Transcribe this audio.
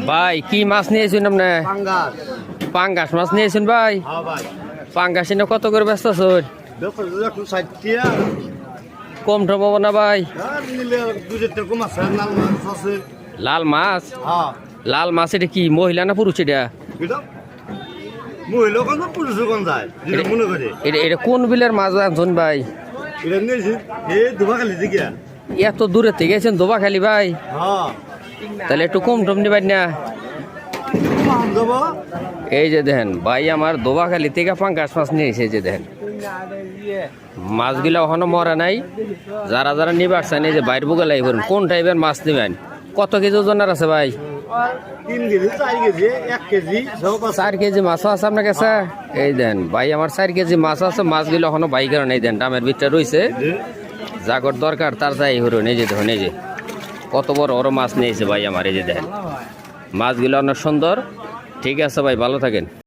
ভাই কি মাছ নিয়েছেন আপনি? পাঙ্গাস মাছ নিয়েছেন ভাই? পাঙ্গাস এনে কত করে ব্যস্ত আছেন? কম ঠব না ভাই? লাল মাছ? লাল মাছ এটা কি মহিলা না পুরুষ? এটা কোন বিলের মাছ আনছেন ভাই? এত দূরে থেকে গেছেন দোবাখালি ভাই? তাহলে একটু কম টম নিবেন না? এই যে দেখেন ভাই আমার দোবাখালি থেকে পাঙ্গাস মাছ নিয়ে এসে যে দেখেন মাছগুলো এখনো মরা নাই। যারা যারা নিবার চান এই যে বাইর বুকে করুন কোন টাইপের মাছ নেবেন। কত কেজি ওজনের আছে ভাই? 4 কেজি মাছও আছে আপনার কাছে? এই দেন ভাই আমার 4 কেজি মাছ আছে। মাছগুলো এখনো বাই কারণ এই দেন দামের ভিতরে রয়েছে। জাগর দরকার তার যাই হরুন। এই যে দেখুন এই যে কত বড় বড় মাছ নিয়েছে ভাই আমার। এই যে দেখেন মাছগুলো অনেক সুন্দর। ঠিক আছে ভাই, ভালো থাকেন।